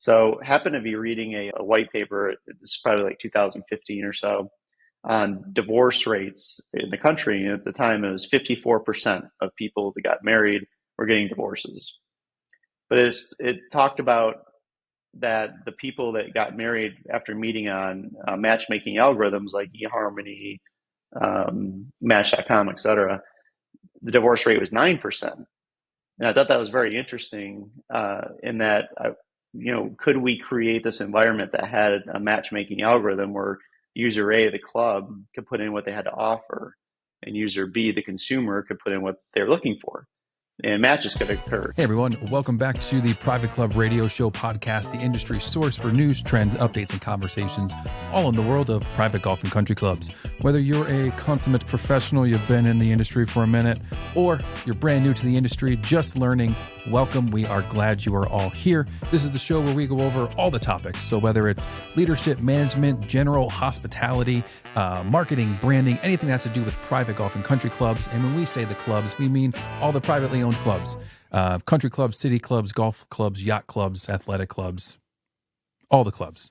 So happened to be reading a white paper, this is probably like 2015 or so, on divorce rates in the country. And at the time, it was 54% of people that got married were getting divorces. But it talked about that the people that got married after meeting on matchmaking algorithms like eHarmony, Match.com, et cetera, the divorce rate was 9%. And I thought that was very interesting in that, could we create this environment that had a matchmaking algorithm where user A, the club, could put in what they had to offer, and user B, the consumer, could put in what they're looking for, and matches could occur. Hey everyone, welcome back to the Private Club Radio Show podcast, the industry source for news, trends, updates, and conversations all in the world of private golf and country clubs. Whether you're a consummate professional, you've been in the industry for a minute, or you're brand new to the industry, just learning, welcome. We are glad you are all here. This is the show where we go over all the topics. So whether it's leadership, management, general hospitality, marketing, branding, anything that has to do with private golf and country clubs. And when we say the clubs, we mean all the privately owned clubs, country clubs, city clubs, golf clubs, yacht clubs, athletic clubs, all the clubs.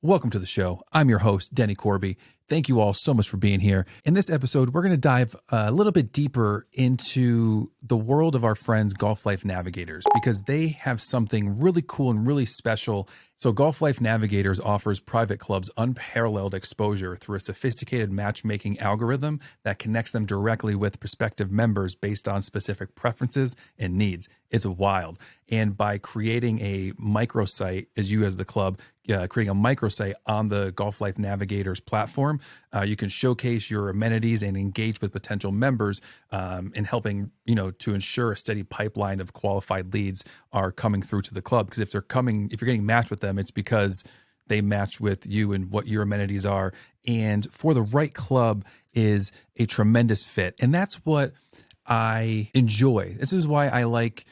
Welcome to the show. I'm your host, Denny Corby. Thank you all so much for being here. In this episode, we're going to dive a little bit deeper into the world of our friends, Golf Life Navigators, because they have something really cool and really special. So Golf Life Navigators offers private clubs unparalleled exposure through a sophisticated matchmaking algorithm that connects them directly with prospective members based on specific preferences and needs. It's wild. And by creating a microsite, as the club, creating a microsite on the Golf Life Navigators platform, you can showcase your amenities and engage with potential members in helping, to ensure a steady pipeline of qualified leads are coming through to the club. Because if you're getting matched with them, it's because they match with you and what your amenities are. And for the right club is a tremendous fit. And that's what I enjoy. This is why I like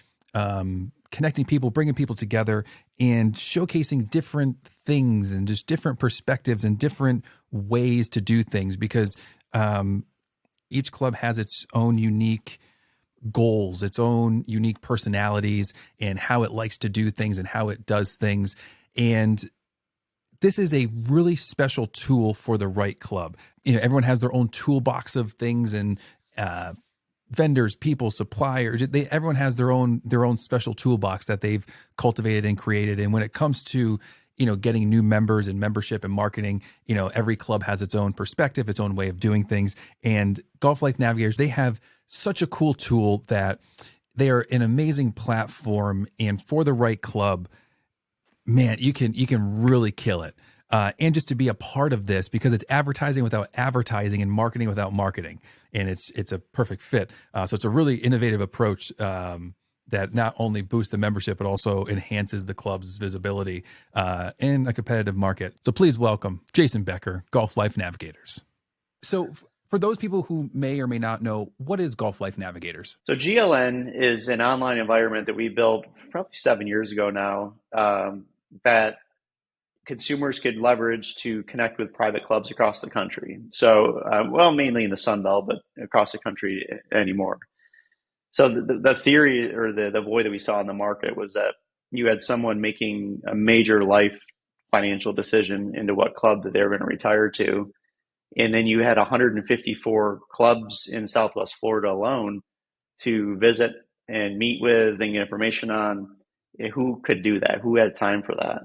connecting people, bringing people together, and showcasing different things and just different perspectives and different ways to do things, because each club has its own unique goals, its own unique personalities, and how it likes to do things and how it does things. And this is a really special tool for the right club. Everyone has their own toolbox of things, and vendors, people, suppliers, everyone has their own special toolbox that they've cultivated and created. And when it comes to, getting new members and membership and marketing, every club has its own perspective, its own way of doing things. And Golf Life Navigators, they have such a cool tool that they are an amazing platform. And for the right club, man, you can really kill it. And just to be a part of this, because it's advertising without advertising and marketing without marketing. And it's a perfect fit. So it's a really innovative approach that not only boosts the membership, but also enhances the club's visibility in a competitive market. So please welcome Jason Becker, Golf Life Navigators. So for those people who may or may not know, what is Golf Life Navigators? So GLN is an online environment that we built probably 7 years ago now, that consumers could leverage to connect with private clubs across the country. So, mainly in the Sunbelt, but across the country anymore. So the theory, or the void that we saw in the market, was that you had someone making a major life financial decision into what club that they were going to retire to. And then you had 154 clubs in Southwest Florida alone to visit and meet with and get information on. Who could do that? Who had time for that?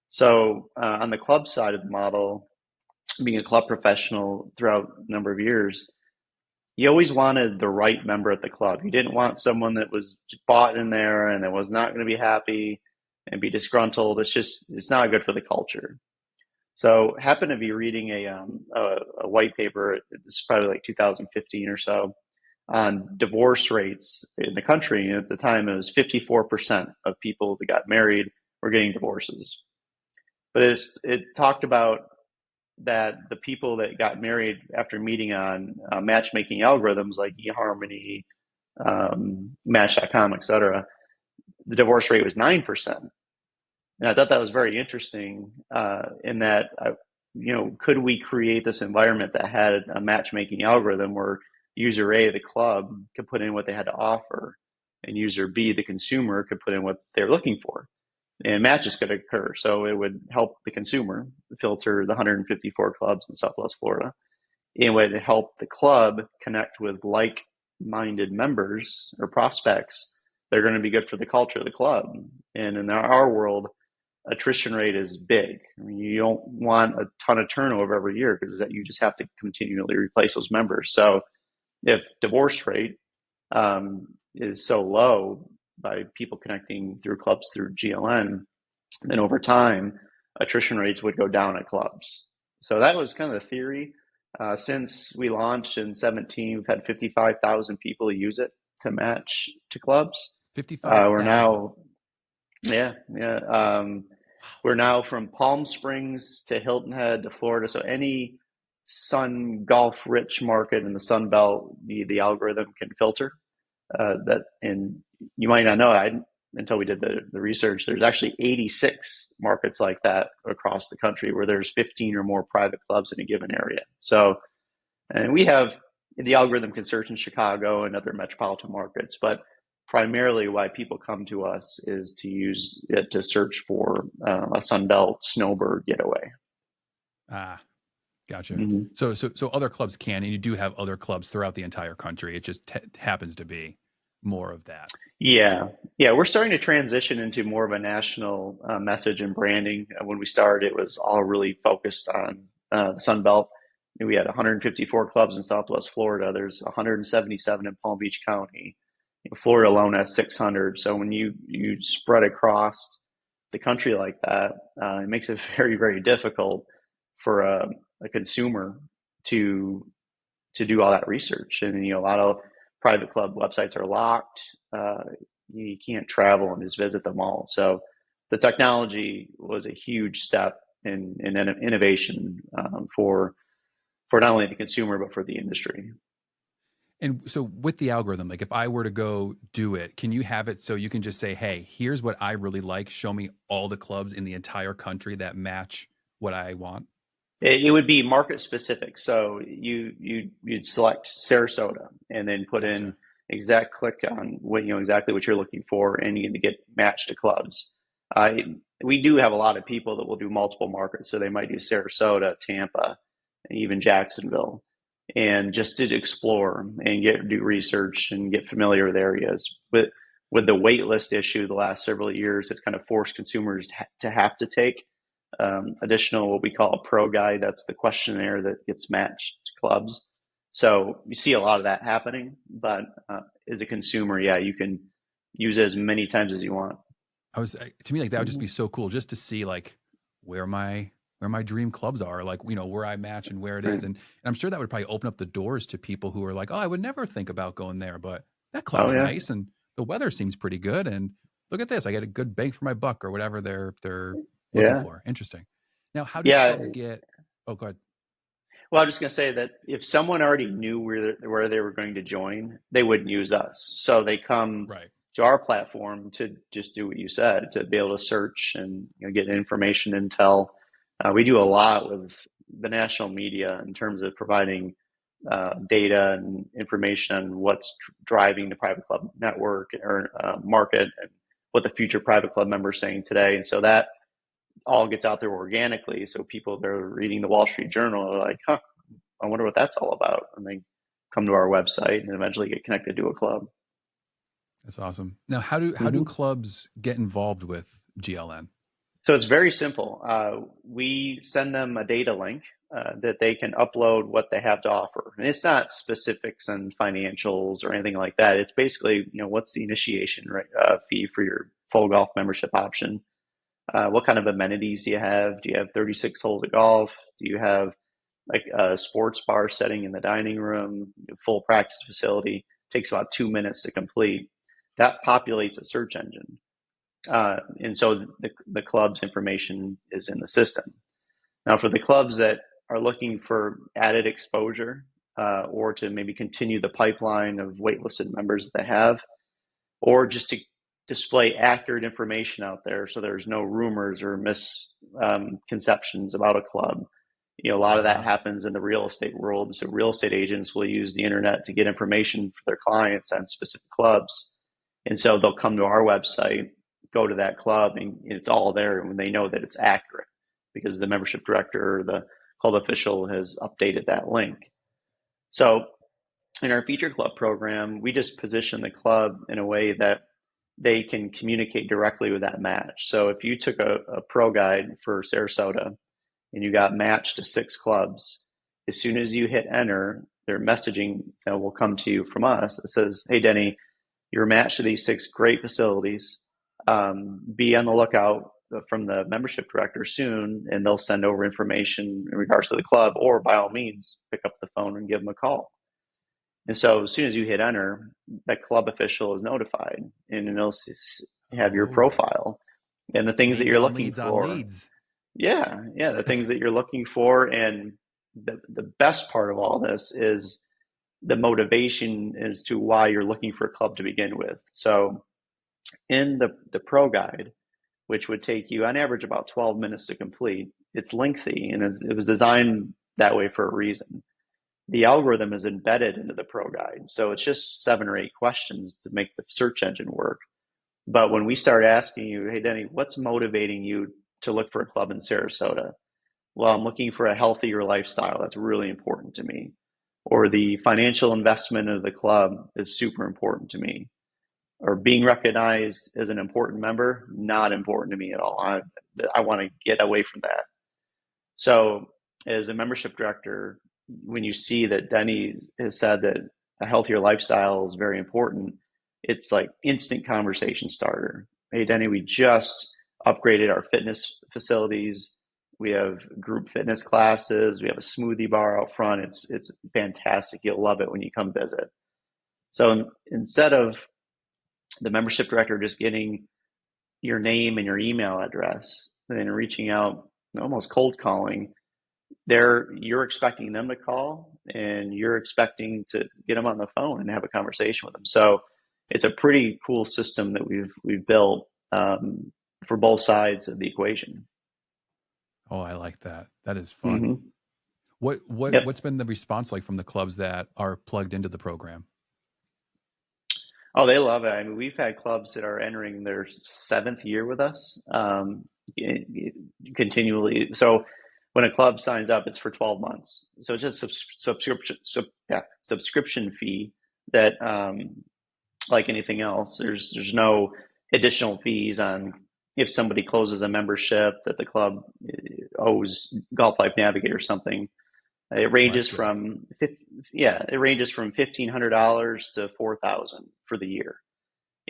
So on the club side of the model, being a club professional throughout a number of years, you always wanted the right member at the club. You didn't want someone that was bought in there and that was not going to be happy and be disgruntled. It's not good for the culture. So happened to be reading a white paper, this is probably like 2015 or so, on divorce rates in the country. And at the time, it was 54% of people that got married were getting divorces. But it talked about that the people that got married after meeting on matchmaking algorithms like eHarmony, Match.com, et cetera, the divorce rate was 9%. And I thought that was very interesting in that, could we create this environment that had a matchmaking algorithm where user A, the club, could put in what they had to offer, and user B, the consumer, could put in what they're looking for, and matches could occur. So it would help the consumer filter the 154 clubs in Southwest Florida. It would help the club connect with like-minded members or prospects. They're going to be good for the culture of the club. And in our world, attrition rate is big. I mean, you don't want a ton of turnover every year because you just have to continually replace those members. So if divorce rate is so low by people connecting through clubs through GLN, then over time, attrition rates would go down at clubs. So that was kind of the theory. Since we launched in 17, we've had 55,000 people use it to match to clubs. 55,000. We're now, yeah. We're now from Palm Springs to Hilton Head to Florida. So any sun golf rich market in the Sunbelt, the algorithm can filter that. And you might not know, until we did the research, there's actually 86 markets like that across the country where there's 15 or more private clubs in a given area. So, and we have the algorithm can search in Chicago and other metropolitan markets, but primarily why people come to us is to use it to search for a Sunbelt snowbird getaway. Ah, gotcha. Mm-hmm. So other clubs can, and you do have other clubs throughout the entire country. It just happens to be more of that. Yeah. We're starting to transition into more of a national message and branding. When we started, it was all really focused on the Sun Belt. We had 154 clubs in Southwest Florida. There's 177 in Palm Beach County. Florida alone has 600. So when you spread across the country like that, it makes it very, very difficult for a consumer to do all that research. And a lot of private club websites are locked. You can't travel and just visit them all. So the technology was a huge step in innovation for not only the consumer but for the industry. And so with the algorithm, like if I were to go do it, can you have it so you can just say, hey, here's what I really like. Show me all the clubs in the entire country that match what I want? It would be market specific. So you'd select Sarasota and then put in exact click on what exactly what you're looking for, and you get matched to clubs. We do have a lot of people that will do multiple markets, so they might do Sarasota, Tampa, and even Jacksonville, and just to explore and do research and get familiar with areas. With the wait list issue the last several years, it's kind of forced consumers to have to take additional what we call a pro guide. That's the questionnaire that gets matched to clubs. So you see a lot of that happening, but as a consumer, you can use it as many times as you want. To me, like that would just be so cool just to see like where my dream clubs are, like, where I match and where it is. And I'm sure that would probably open up the doors to people who are like, oh, I would never think about going there, but that club's nice and the weather seems pretty good. And look at this, I get a good bang for my buck or whatever they're looking for. Interesting. Now, how do clubs get, oh, go ahead. Well, I'm just going to say that if someone already knew where they were going to join, they wouldn't use us. So they come to our platform to just do what you said, to be able to search and get information, intel. We do a lot with the national media in terms of providing data and information on what's driving the private club network or market and what the future private club members are saying today. And so that all gets out there organically. So people, they're reading the Wall Street Journal, are like, I wonder what that's all about. And they come to our website and eventually get connected to a club. That's awesome. Now, how do clubs get involved with GLN? So it's very simple. We send them a data link that they can upload what they have to offer. And it's not specifics and financials or anything like that. It's basically, what's the initiation fee for your full golf membership option? What kind of amenities do you have? Do you have 36 holes of golf? Do you have like a sports bar setting in the dining room, full practice facility? It takes about 2 minutes to complete. That populates a search engine. And so the club's information is in the system. Now, for the clubs that are looking for added exposure or to maybe continue the pipeline of waitlisted members that they have, or just to display accurate information out there so there's no rumors or misconceptions about a club. A lot of that happens in the real estate world. So real estate agents will use the internet to get information for their clients on specific clubs. And so they'll come to our website go to that club and it's all there, and they know that it's accurate because the membership director or the club official has updated that link. So in our feature club program, we just position the club in a way that they can communicate directly with that match. So if you took a pro guide for Sarasota and you got matched to 6 clubs, as soon as you hit enter, their messaging will come to you from us. It says, "Hey, Denny, you're matched to these 6 great facilities. Be on the lookout from the membership director soon, and they'll send over information in regards to the club, or by all means, pick up the phone and give them a call." And so as soon as you hit enter, that club official is notified, and it'll have your Oh, profile and the things that leads you're on looking leads on for. leads. Yeah, yeah, the things that you're looking for. And the best part of all this is the motivation as to why you're looking for a club to begin with. So in the pro guide, which would take you on average about 12 minutes to complete, it's lengthy, and it was designed that way for a reason. The algorithm is embedded into the pro guide. So it's just 7 or 8 questions to make the search engine work. But when we start asking you, "Hey, Denny, what's motivating you to look for a club in Sarasota?" "Well, I'm looking for a healthier lifestyle. That's really important to me." Or "the financial investment of the club is super important to me." Or "being recognized as an important member, not important to me at all. I want to get away from that." So as a membership director, when you see that Denny has said that a healthier lifestyle is very important, it's like instant conversation starter. "Hey, Denny, we just upgraded our fitness facilities. We have group fitness classes. We have a smoothie bar out front. It's fantastic. You'll love it when you come visit." So instead of the membership director just getting your name and your email address and then reaching out, almost cold calling, you're expecting them to call, and you're expecting to get them on the phone and have a conversation with them. So it's a pretty cool system that we've built for both sides of the equation. Oh, I like that. That is fun. Hmm. What's Yep. been the response like from the clubs that are plugged into the program? Oh, they love it. I mean, we've had clubs that are entering their 7th year with us, continually. So when a club signs up, it's for 12 months. So it's just subscription fee that, like anything else, there's no additional fees on if somebody closes a membership that the club owes Golf Life Navigator something. It Oh, that's ranges good. from $1,500 to 4,000 for the year,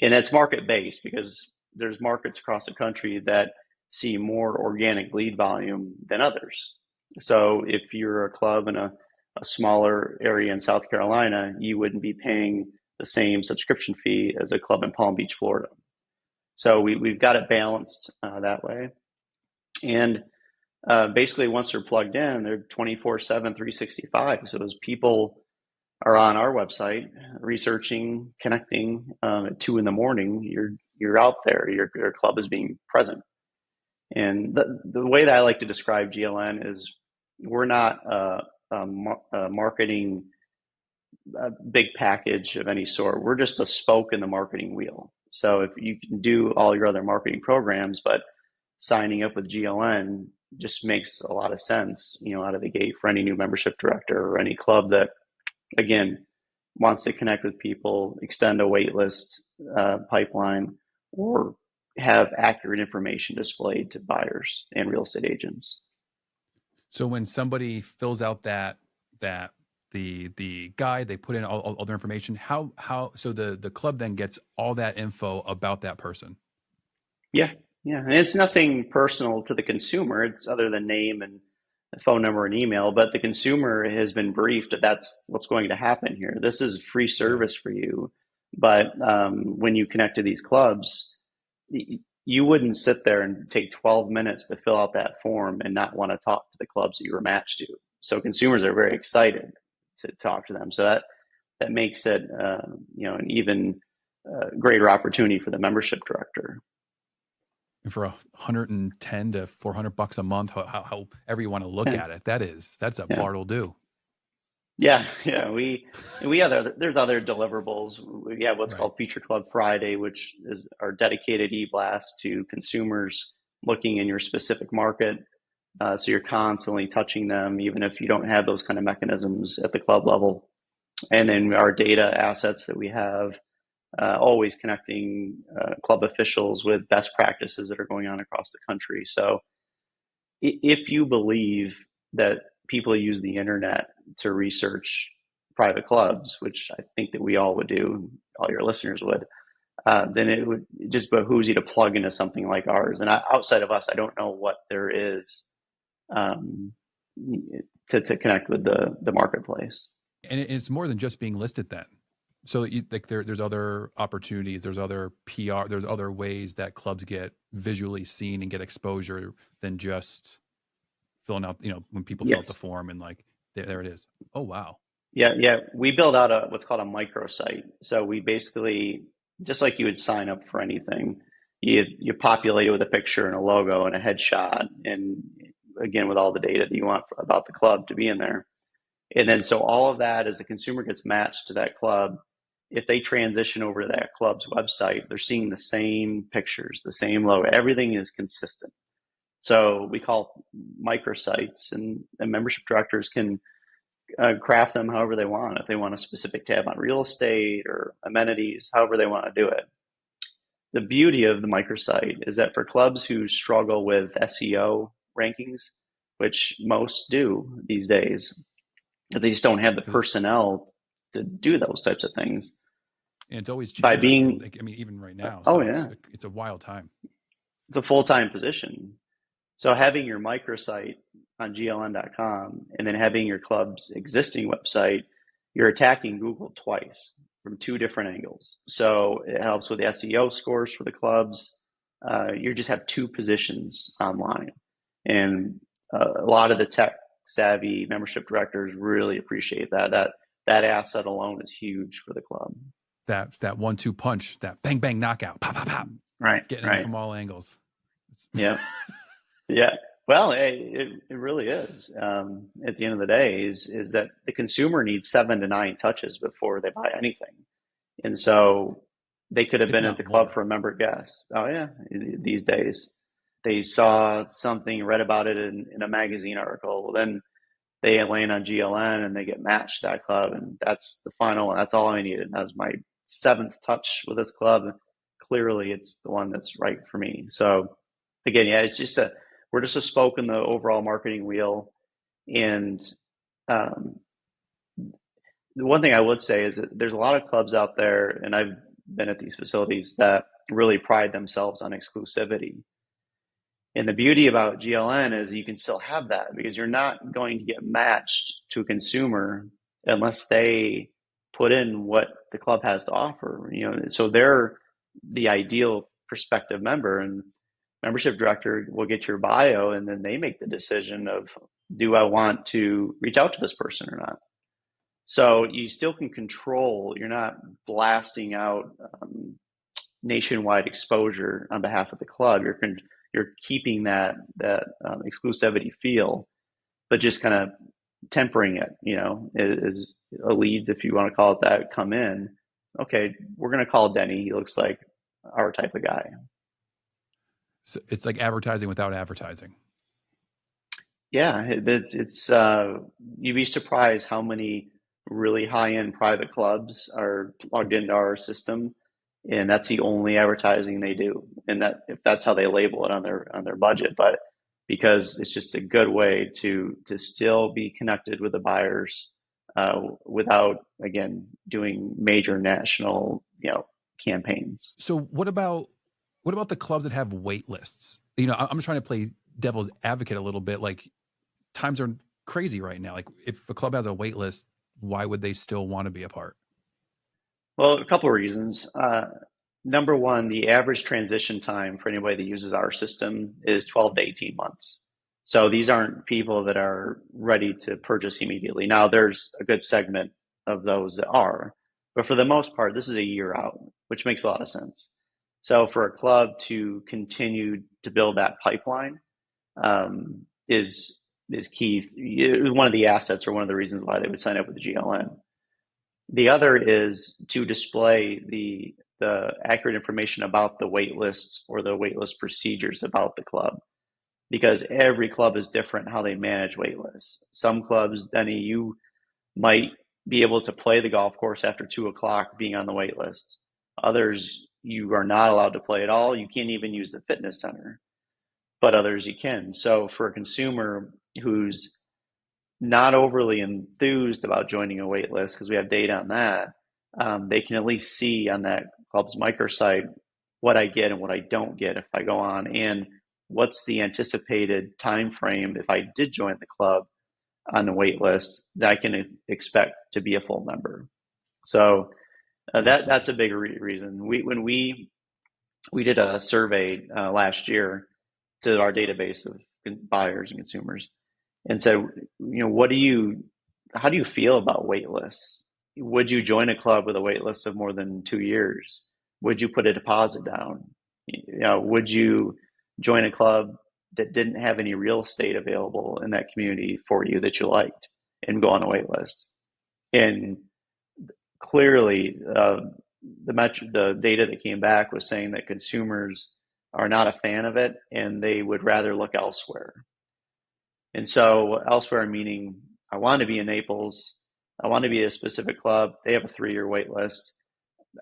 and that's market based because there's markets across the country that see more organic lead volume than others. So if you're a club in a smaller area in South Carolina, you wouldn't be paying the same subscription fee as a club in Palm Beach, Florida. So we've got it balanced that way. And basically, once they're plugged in, they're 24/7, 365. So as people are on our website researching, connecting at 2 in the morning, you're out there. Your club is being present. And the way that I like to describe GLN is we're not a marketing big package of any sort. We're just a spoke in the marketing wheel. So if you can do all your other marketing programs, but signing up with GLN just makes a lot of sense, out of the gate for any new membership director or any club that, again, wants to connect with people, extend a wait list pipeline, or have accurate information displayed to buyers and real estate agents. So when somebody fills out that the guide, they put in all their information. How so the club then gets all that info about that person. Yeah, yeah, and it's nothing personal to the consumer. It's other than name and a phone number and email, but the consumer has been briefed that that's what's going to happen here. This is free Yeah. service for you, but when you connect to these clubs, you wouldn't sit there and take 12 minutes to fill out that form and not want to talk to the clubs that you were matched to. So consumers are very excited to talk to them. So that makes it an even greater opportunity for the membership director. And for 110 to 400 bucks a month, however you want to look Yeah, at it, that's a yeah. bartle do. Yeah. We other there's other deliverables. We have what's Right. called Feature Club Friday, which is our dedicated e-blast to consumers looking in your specific market. So you're constantly touching them, even if you don't have those kind of mechanisms at the club level. And then our data assets that we have, always connecting club officials with best practices that are going on across the country. So if you believe that people use the internet to research private clubs, which I think that we all would do, all your listeners would, then it would just behooves you to plug into something like ours. And outside of us, I don't know what there is um, to connect with the marketplace. And it's more than just being listed then. So like there's other opportunities, there's other PR, there's other ways that clubs get visually seen and get exposure than just filling out, when people fill out the Yes. form and like, there it is. Oh, wow. Yeah. We build out what's called a microsite. So we basically, just like you would sign up for anything, you populate it with a picture and a logo and a headshot, and again with all the data that you want about the club to be in there. And then so all of that, as the consumer gets matched to that club, if they transition over to that club's website, they're seeing the same pictures, the same logo. Everything is consistent. So we call microsites, and membership directors can craft them however they want. If they want a specific tab on real estate or amenities, however they want to do it. The beauty of the microsite is that for clubs who struggle with SEO rankings, which most do these days, because they just don't have the 'Cause- personnel to do those types of things. And it's always By changing. being, Like, I mean, even right now. oh So yeah, it's a wild time. it's a full-time position. So having your microsite on gln.com and then having your club's existing website, you're attacking Google twice from two different angles. So it helps with the SEO scores for the clubs. You just have two positions online, and a lot of the tech savvy membership directors really appreciate that. That asset alone is huge for the club. That 1-2 punch, that bang bang knockout, pop pop pop, Right, getting in right. from all angles. Yeah. Yeah. Well, it really is. At the end of the day, is that the consumer needs 7 to 9 touches before they buy anything, and so they could have If been at not the club for more. a member guest. Oh yeah, these days they saw something, read about it in a magazine article. Well, then they land on GLN and they get matched that club, and that's the final one. That's all I needed. That was my seventh touch with this club. Clearly, it's the one that's right for me. So again, yeah, it's just we're just a spoke in the overall marketing wheel. And um, the one thing I would say is that there's a lot of clubs out there, and I've been at these facilities that really pride themselves on exclusivity. And the beauty about GLN is you can still have that because you're not going to get matched to a consumer unless they put in what the club has to offer. So they're the ideal prospective member, and membership director will get your bio, and then they make the decision of, do I want to reach out to this person or not? So you still can control. You're not blasting out nationwide exposure on behalf of the club. You're keeping that exclusivity feel, but just kind of tempering it. As a leads, if you want to call it that, come in. Okay, we're going to call Denny. He looks like our type of guy. So it's like advertising without advertising. Yeah, it's you'd be surprised how many really high-end private clubs are plugged into our system, and that's the only advertising they do. And that, if that's how they label it on their budget, but because it's just a good way to still be connected with the buyers without, again, doing major national campaigns. So what about the clubs that have wait lists? I'm trying to play devil's advocate a little bit. Like, times are crazy right now. Like, if a club has a wait list, why would they still want to be a part? Well, a couple of reasons. Number one, the average transition time for anybody that uses our system is 12 to 18 months. So these aren't people that are ready to purchase immediately. Now, there's a good segment of those that are, but for the most part, this is a year out, which makes a lot of sense. So for a club to continue to build that pipeline is is key. It was one of the assets or one of the reasons why they would sign up with the GLN. The other is to display the accurate information about the wait lists or the wait list procedures about the club, because every club is different how they manage wait lists. Some clubs, Denny, you might be able to play the golf course after 2:00 being on the wait list. Others, you are not allowed to play at all. You can't even use the fitness center, but others you can. So for a consumer who's not overly enthused about joining a wait list, because we have data on that, they can at least see on that club's microsite what I get and what I don't get if I go on, and what's the anticipated time frame if I did join the club on the wait list that I can expect to be a full member. So that's a big reason. When we did a survey last year to our database of buyers and consumers, and said, how do you feel about wait lists? Would you join a club with a wait list of more than 2 years? Would you put a deposit down? Would you join a club that didn't have any real estate available in that community for you that you liked and go on a wait list? And clearly, the data that came back was saying that consumers are not a fan of it, and they would rather look elsewhere. And so elsewhere, meaning I want to be in Naples, I want to be at a specific club, they have a 3-year wait list.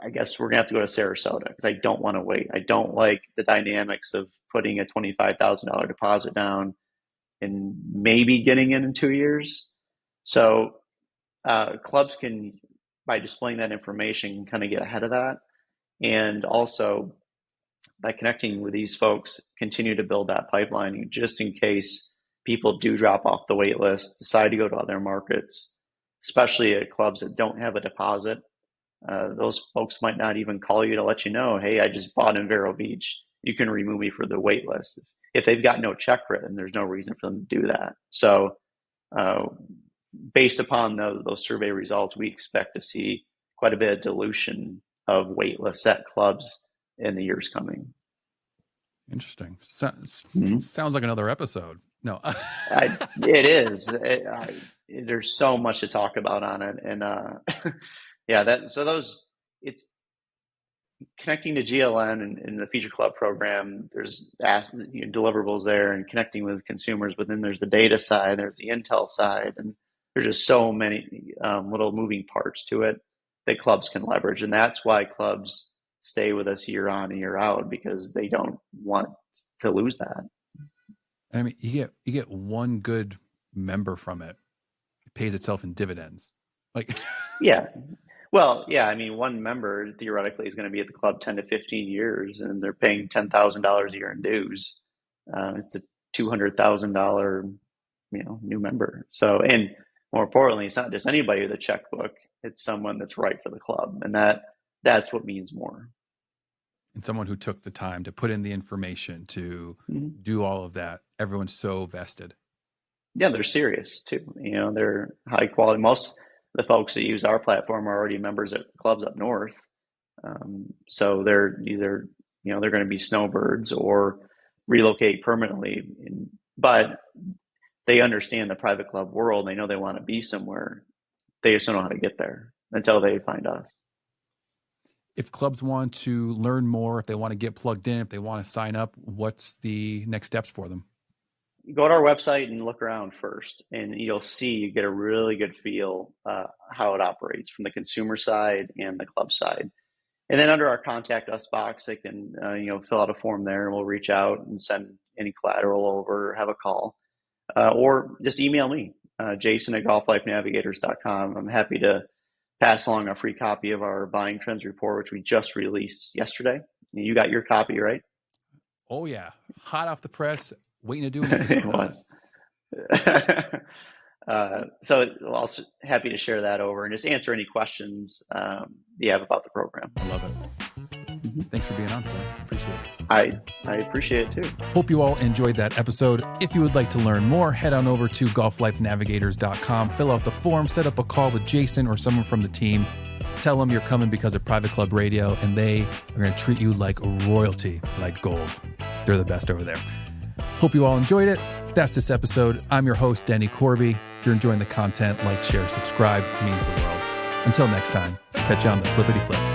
I guess we're going to have to go to Sarasota because I don't want to wait. I don't like the dynamics of putting a $25,000 deposit down and maybe getting in 2 years. So clubs can, by displaying that information, kind of get ahead of that. And also by connecting with these folks, continue to build that pipeline just in case people do drop off the wait list, decide to go to other markets, especially at clubs that don't have a deposit. Those folks might not even call you to let you know, hey, I just bought in Vero Beach. You can remove me for the wait list. If they've got no check written, there's no reason for them to do that. So based upon those survey results, we expect to see quite a bit of dilution of wait lists at clubs in the years coming. Interesting. Sounds like another episode. No, it is. There's so much to talk about on it, and it's connecting to GLN and the Feature Club program. There's deliverables there, and connecting with consumers. But then there's the data side, there's the intel side, and there's just so many little moving parts to it that clubs can leverage, and that's why clubs stay with us year on and year out, because they don't want to lose that. I mean, you get one good member from it. It pays itself in dividends. Yeah. Well, yeah. I mean, one member theoretically is going to be at the club 10 to 15 years, and they're paying $10,000 a year in dues. It's a $200,000, new member. So, and more importantly, it's not just anybody with a checkbook. It's someone that's right for the club, and that's what means more. And someone who took the time to put in the information to do all of that. Everyone's so vested. Yeah, they're serious too. They're high quality. Most of the folks that use our platform are already members at clubs up north. So they're either, they're going to be snowbirds or relocate permanently. But they understand the private club world. They know they want to be somewhere. They just don't know how to get there until they find us. If clubs want to learn more, if they want to get plugged in, if they want to sign up, what's the next steps for them? Go to our website and look around first, and you get a really good feel how it operates from the consumer side and the club side. And then under our contact us box, they can fill out a form there, and we'll reach out and send any collateral over, have a call, or just email me, jason@golflifenavigators.com. I'm happy to pass along a free copy of our buying trends report, which we just released yesterday. You got your copy, right? Oh yeah, hot off the press, waiting to do an episode. It was. So also happy to share that over and just answer any questions you have about the program. I love it. Thanks for being on, sir. Appreciate it. I appreciate it too. Hope you all enjoyed that episode. If you would like to learn more, head on over to golflifenavigators.com, fill out the form, set up a call with Jason or someone from the team. Tell them you're coming because of Private Club Radio, and they are going to treat you like royalty, like gold. They're the best over there. Hope you all enjoyed it. That's this episode. I'm your host, Denny Corby. If you're enjoying the content, like, share, subscribe. It means the world. Until next time, catch you on the flippity flip.